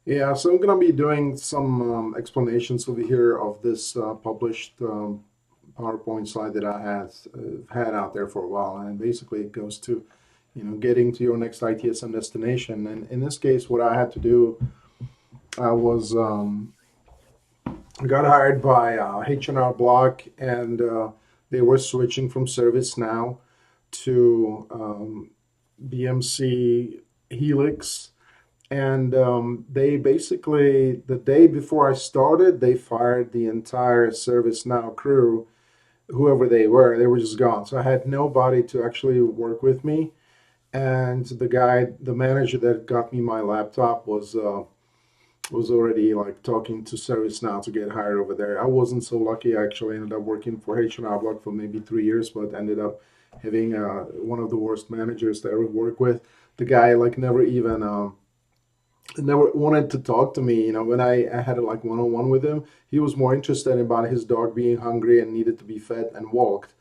Yeah, so I'm going to be doing some explanations over here of this published PowerPoint slide that I had out there for a while, and basically it goes to, getting to your next ITSM destination. And in this case, what I had to do, I was got hired by H&R Block, and they were switching from ServiceNow to BMC Helix. And they basically, the day before I started, they fired the entire ServiceNow crew, whoever they were. They were just gone. So I had nobody to actually work with me. And the manager that got me my laptop was already like talking to ServiceNow to get hired over there. I wasn't so lucky. I actually ended up working for H&R Block for maybe 3 years, but ended up having one of the worst managers that I ever worked with. The guy like never wanted to talk to me. When I had a like one-on-one with him, he was more interested about his dog being hungry and needed to be fed and walked.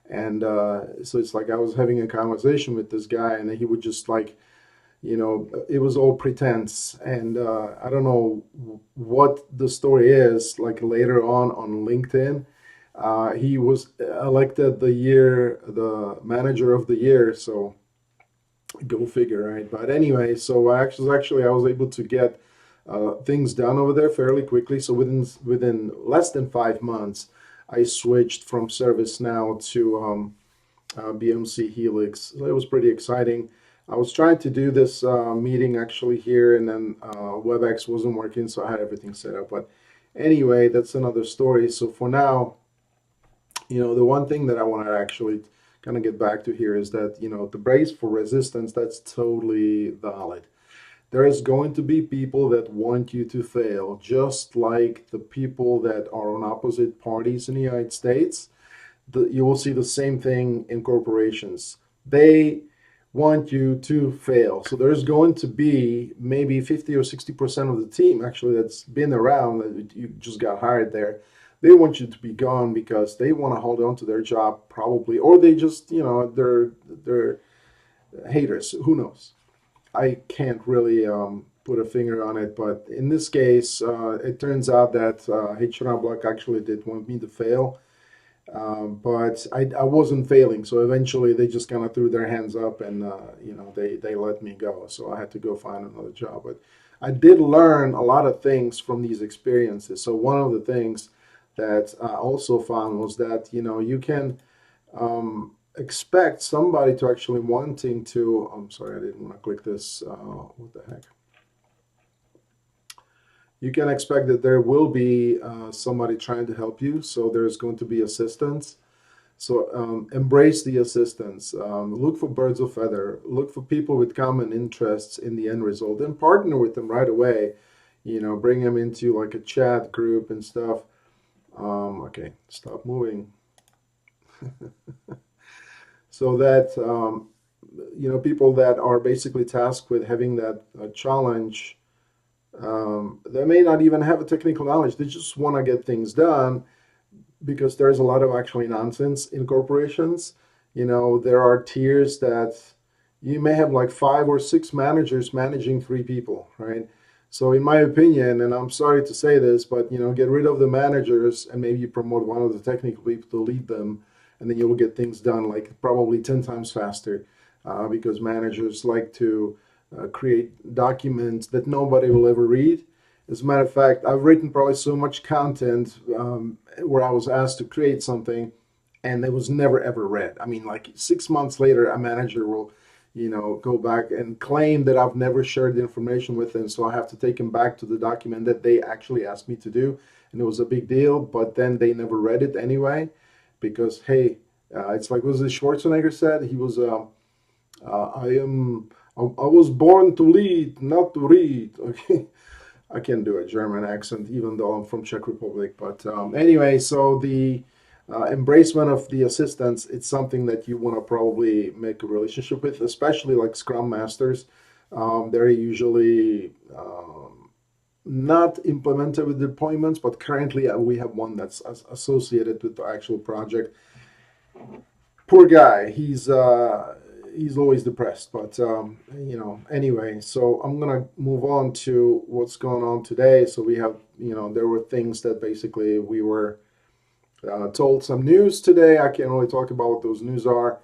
And so it's like I was having a conversation with this guy, and he would just like, it was all pretense. And I don't know what the story is. Like later on LinkedIn, he was elected the manager of the year. So go figure, right? But anyway, so I was able to get things done over there fairly quickly. So within less than 5 months, I switched from ServiceNow to BMC Helix. So it was pretty exciting. I was trying to do this meeting actually here, and then WebEx wasn't working, so I had everything set up. But anyway, that's another story. So for now, the one thing that I want to actually kind of get back to here is that, the brace for resistance, that's totally valid. There is going to be people that want you to fail, just like the people that are on opposite parties in the United States. You will see the same thing in corporations. They want you to fail. So there's going to be maybe 50 or 60% of the team actually that's been around, that you just got hired there. They want you to be gone because they want to hold on to their job probably, or they just, they're haters. Who knows? I can't really put a finger on it, but in this case, it turns out that H&R Block actually did want me to fail, but I wasn't failing. So eventually, they just kind of threw their hands up, and they let me go. So I had to go find another job. But I did learn a lot of things from these experiences. So one of the things that I also found was that you can expect somebody to actually wanting to. I'm sorry, I didn't want to click this. What the heck? You can expect that there will be somebody trying to help you. So there's going to be assistance. So embrace the assistance. Look for birds of feather. Look for people with common interests in the end result, and partner with them right away. Bring them into like a chat group and stuff. Okay, stop moving. So that people that are basically tasked with having that challenge, they may not even have a technical knowledge. They just want to get things done, because there's a lot of actually nonsense in corporations. There are tiers that you may have like 5 or 6 managers managing 3 people, right? So in my opinion, and I'm sorry to say this, but get rid of the managers and maybe you promote one of the technical people to lead them, and then you will get things done like probably 10 times faster, because managers like to create documents that nobody will ever read. As a matter of fact, I've written probably so much content where I was asked to create something and it was never ever read. I mean, like 6 months later, a manager will, go back and claim that I've never shared the information with them. So I have to take them back to the document that they actually asked me to do. And it was a big deal, but then they never read it anyway, because, hey, it's like, was it Schwarzenegger said? He was, I was born to lead, not to read. Okay. I can do a German accent, even though I'm from Czech Republic. But anyway, so the embracement of the assistants, it's something that you want to probably make a relationship with, especially like Scrum Masters. They're usually not implemented with deployments, but currently we have one that's associated with the actual project. Poor guy. he's always depressed. But anyway, so I'm gonna move on to what's going on today. So we have, there were things that basically we were told some news today. I can't really talk about what those news are,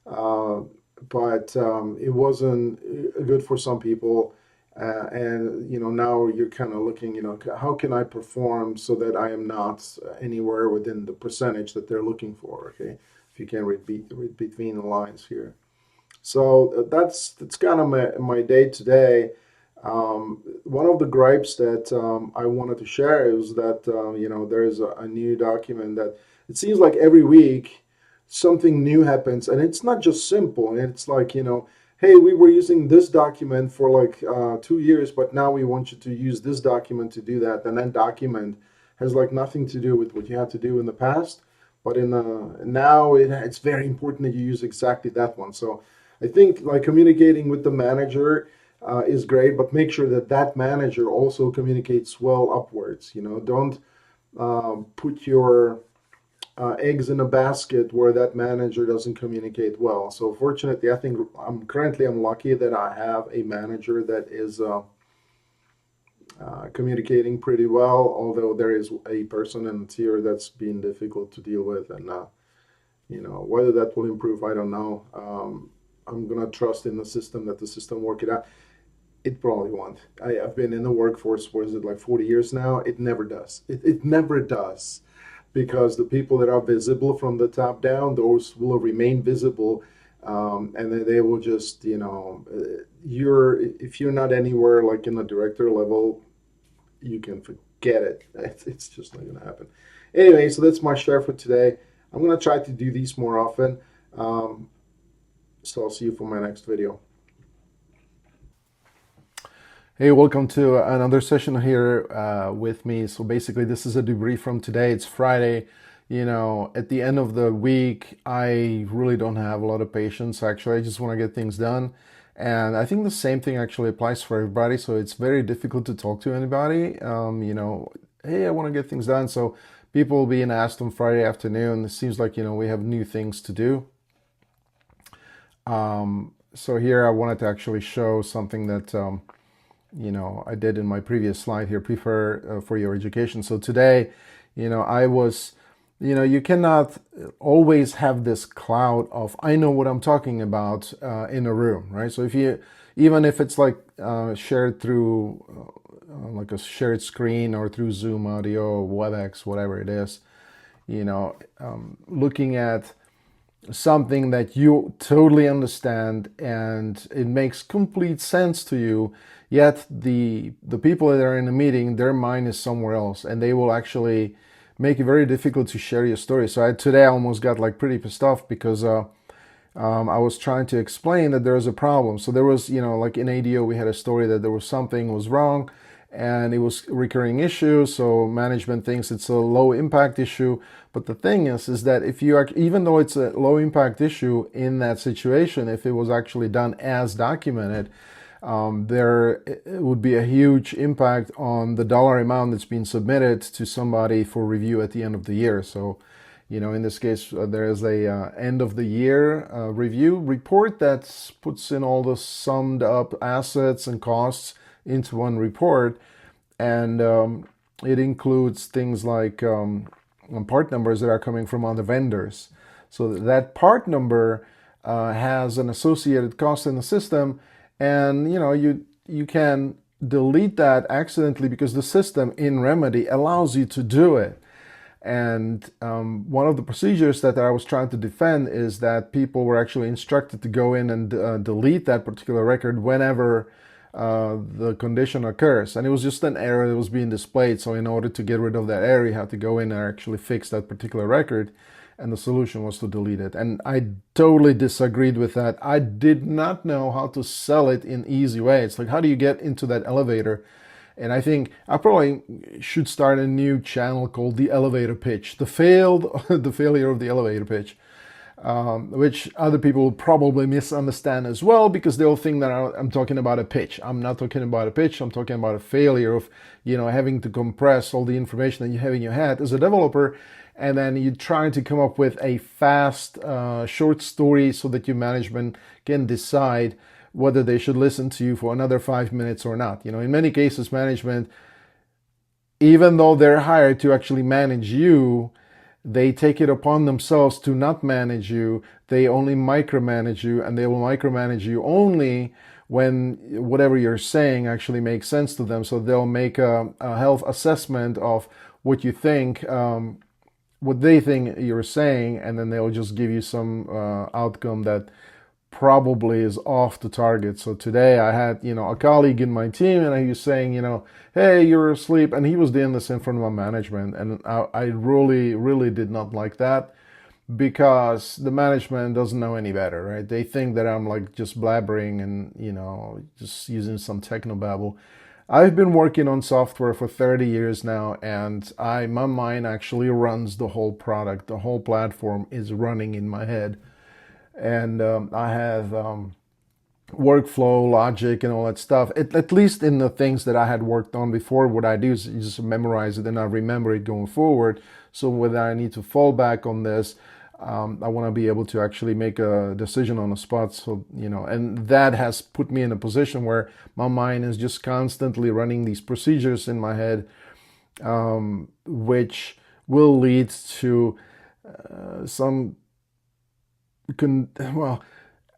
uh, but it wasn't good for some people. And now you're kind of looking, how can I perform so that I am not anywhere within the percentage that they're looking for? Okay, if you can read between the lines here. So that's kind of my day today. One of the gripes that I wanted to share is that there is a new document that it seems like every week something new happens, and it's not just simple. It's like, hey, we were using this document for like 2 years, but now we want you to use this document to do that, and that document has like nothing to do with what you had to do in the past, but now it's very important that you use exactly that one. So I think like communicating with the manager is great, but make sure that that manager also communicates well upwards. Don't put your eggs in a basket where that manager doesn't communicate well. So fortunately, I think I'm lucky that I have a manager that is communicating pretty well, although there is a person in the tier that's been difficult to deal with, and whether that will improve, I don't know. I'm gonna trust in the system that the system work it out. It probably won't. I've been in the workforce, what is it, like 40 years now? It never does. It never does, because the people that are visible from the top down, those will remain visible, and then they will just, if you're not anywhere like in the director level, you can forget it. It's just not going to happen. Anyway, so that's my share for today. I'm going to try to do these more often. So I'll see you for my next video. Hey, welcome to another session here with me. So basically, this is a debrief from today. It's Friday. At the end of the week, I really don't have a lot of patience. Actually, I just want to get things done. And I think the same thing actually applies for everybody. So it's very difficult to talk to anybody. Hey, I want to get things done. So people being asked on Friday afternoon, it seems like, we have new things to do. So here I wanted to actually show something that, I did in my previous slide here, prepare for your education. So today, I was, you cannot always have this cloud of, I know what I'm talking about in a room, right? So even if it's like shared through like a shared screen or through Zoom audio, WebEx, whatever it is, looking at something that you totally understand and it makes complete sense to you, yet the people that are in the meeting, their mind is somewhere else, and they will actually make it very difficult to share your story. So today I almost got like pretty pissed off because I was trying to explain that there is a problem. So there was, like in ADO, we had a story that there was something was wrong and it was a recurring issue. So management thinks it's a low impact issue. But the thing is that if you are, even though it's a low impact issue in that situation, if it was actually done as documented, there would be a huge impact on the dollar amount that's been submitted to somebody for review at the end of the year. So, in this case, there is a end of the year review report that puts in all the summed up assets and costs into one report. And it includes things like part numbers that are coming from other vendors. So that part number has an associated cost in the system. And you can delete that accidentally because the system in Remedy allows you to do it. And one of the procedures that I was trying to defend is that people were actually instructed to go in and delete that particular record whenever the condition occurs. And it was just an error that was being displayed. So in order to get rid of that error, you have to go in and actually fix that particular record. And the solution was to delete it. And I totally disagreed with that. I did not know how to sell it in easy way. It's like, how do you get into that elevator? And I think I probably should start a new channel called The Elevator Pitch, the failure of the elevator pitch. which other people will probably misunderstand as well, because they'll think that I'm talking about a pitch. I'm not talking about a pitch. I'm talking about a failure of, having to compress all the information that you have in your head as a developer, and then you're trying to come up with a fast, short story so that your management can decide whether they should listen to you for another 5 minutes or not. In many cases, management, even though they're hired to actually manage you, they take it upon themselves to not manage you. They only micromanage you, and they will micromanage you only when whatever you're saying actually makes sense to them. So they'll make a health assessment of what you think, what they think you're saying, and then they'll just give you some outcome that probably is off the target. So today I had, a colleague in my team, and he was saying, hey, you're asleep. And he was doing this in front of my management. And I really, really did not like that, because the management doesn't know any better, right? They think that I'm like just blabbering and, just using some technobabble. I've been working on software for 30 years now, and my mind actually runs the whole product. The whole platform is running in my head. And I have workflow, logic, and all that stuff. At least in the things that I had worked on before, what I do is just memorize it and I remember it going forward. So whether I need to fall back on this, I want to be able to actually make a decision on the spot. So, and that has put me in a position where my mind is just constantly running these procedures in my head, which will lead to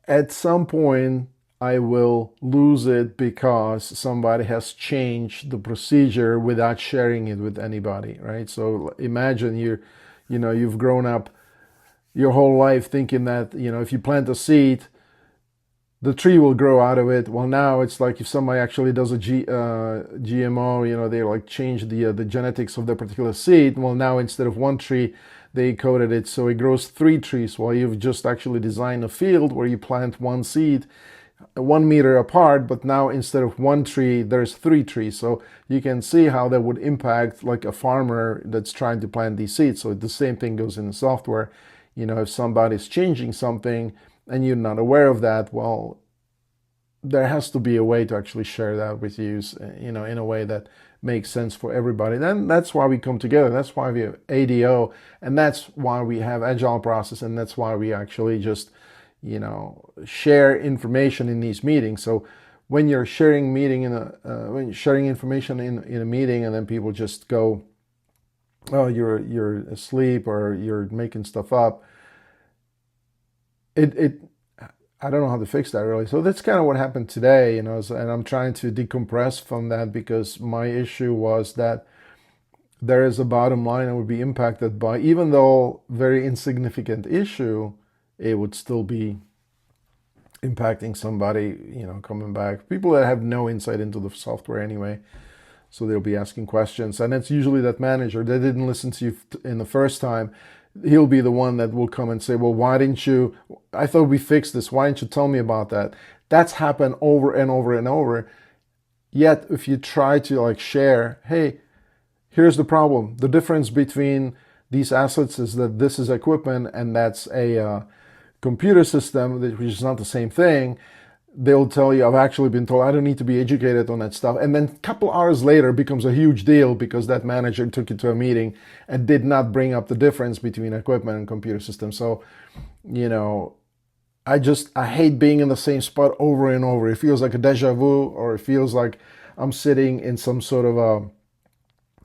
at some point I will lose it because somebody has changed the procedure without sharing it with anybody, right? So imagine you've grown up your whole life thinking that, if you plant a seed, the tree will grow out of it. Well, now it's like if somebody actually does a GMO, they like change the genetics of the particular seed. Well, now instead of one tree, they coded it so it grows 3 trees. While you've just actually designed a field where you plant one seed 1 meter apart, but now instead of 1 tree, there's 3 trees. So you can see how that would impact like a farmer that's trying to plant these seeds. So the same thing goes in the software. If somebody's changing something and you're not aware of that, well, there has to be a way to actually share that with you, in a way that makes sense for everybody. Then that's why we come together. That's why we have ADO, and that's why we have agile process, and that's why we actually just, share information in these meetings. So when you're sharing information in a meeting, and then people just go, oh, you're asleep or you're making stuff up, I don't know how to fix that really. So that's kind of what happened today, and I'm trying to decompress from that, because my issue was that there is a bottom line that would be impacted by, even though very insignificant issue, it would still be impacting somebody, coming back. People that have no insight into the software anyway. So they'll be asking questions, and it's usually that manager that didn't listen to you in the first time. He'll be the one that will come and say, well, why didn't you, I thought we fixed this. Why didn't you tell me about that? That's happened over and over and over. Yet if you try to share, hey, here's the problem. The difference between these assets is that this is equipment and that's a computer system, which is not the same thing. They'll tell you, I've actually been told I don't need to be educated on that stuff. And then a couple hours later, it becomes a huge deal because that manager took you to a meeting and did not bring up the difference between equipment and computer systems. So, I hate being in the same spot over and over. It feels like a deja vu, or it feels like I'm sitting in some sort of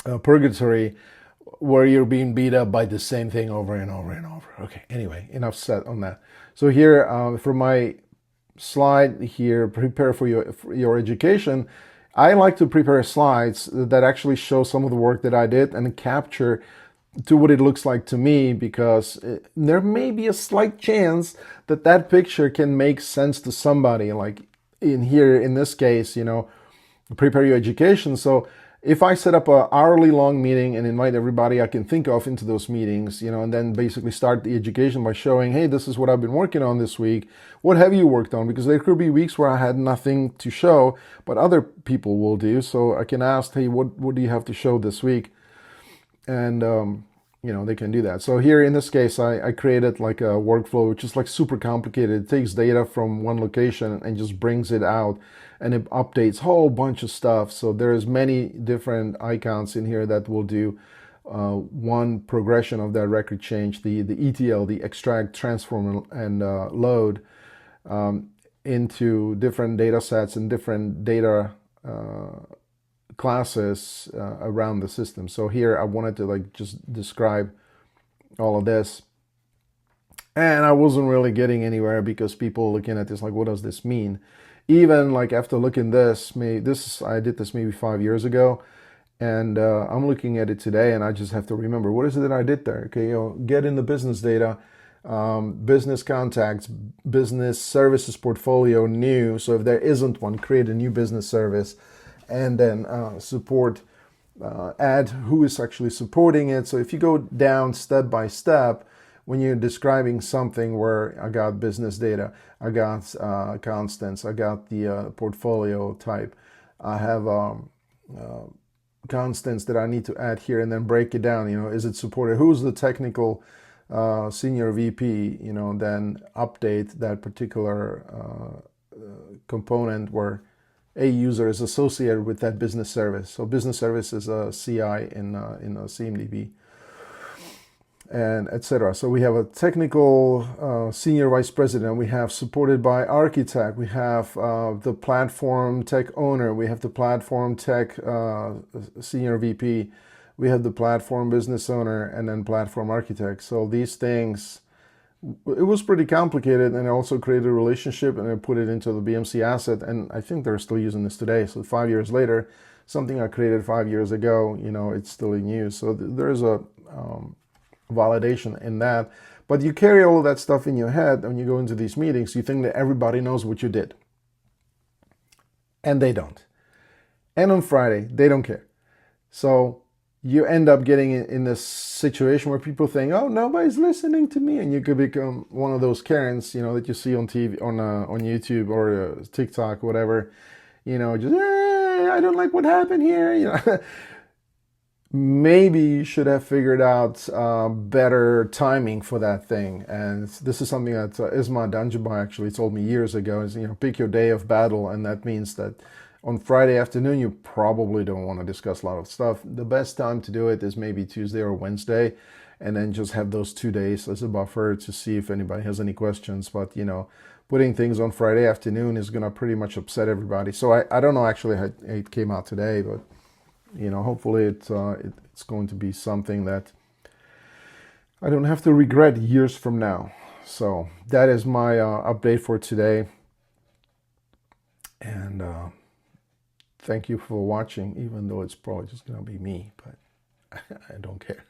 a purgatory where you're being beat up by the same thing over and over and over. Okay, anyway, enough said on that. So here, for my slide here, prepare for your education, I like to prepare slides that actually show some of the work that I did and capture to what it looks like to me, because there may be a slight chance that picture can make sense to somebody. Like in this case, prepare your education. So if I set up an hourly long meeting and invite everybody I can think of into those meetings, and then basically start the education by showing, hey, this is what I've been working on this week. What have you worked on? Because there could be weeks where I had nothing to show, but other people will do. So I can ask, hey, what do you have to show this week? And they can do that. So here in this case, I created like a workflow which is like super complicated. It takes data from one location and just brings it out, and it updates a whole bunch of stuff. So there's many different icons in here that will do one progression of that record change, the ETL, the extract, transform, and load into different data sets and different data classes around the system. So here I wanted to like just describe all of this, and I wasn't really getting anywhere because people looking at this like, what does this mean? Even like after looking I did this maybe 5 years ago, and I'm looking at it today, and I just have to remember, what is it that I did there? Okay, get in the business data, business contacts, business services portfolio, new. So if there isn't one, create a new business service, and then support, add who is actually supporting it. So if you go down step by step, when you're describing something where I got business data, I got constants, I got the portfolio type, I have constants that I need to add here, and then break it down. Is it supported? Who's the technical senior VP? Then update that particular component where a user is associated with that business service. So business service is a CI in a CMDB, and etc. So we have a technical senior vice president. We have supported by architect. We have the platform tech owner. We have the platform tech senior VP. We have the platform business owner, and then platform architect. So these things, it was pretty complicated, and I also created a relationship and I put it into the BMC asset, and I think they're still using this today. So 5 years later, something I created 5 years ago, it's still in use. So there's a validation in that. But you carry all of that stuff in your head when you go into these meetings. You think that everybody knows what you did, and they don't. And on Friday, they don't care. So you end up getting in this situation where people think, oh, nobody's listening to me, and you could become one of those Karens, that you see on TV, on YouTube or TikTok, whatever, just, hey, I don't like what happened here, Maybe you should have figured out better timing for that thing. And this is something that Isma Danjaba actually told me years ago, is, pick your day of battle, and that means that on Friday afternoon, you probably don't want to discuss a lot of stuff. The best time to do it is maybe Tuesday or Wednesday, and then just have those 2 days as a buffer to see if anybody has any questions. But, putting things on Friday afternoon is going to pretty much upset everybody. So I don't know actually how it came out today, but, hopefully it's going to be something that I don't have to regret years from now. So that is my update for today. And thank you for watching, even though it's probably just going to be me, but I don't care.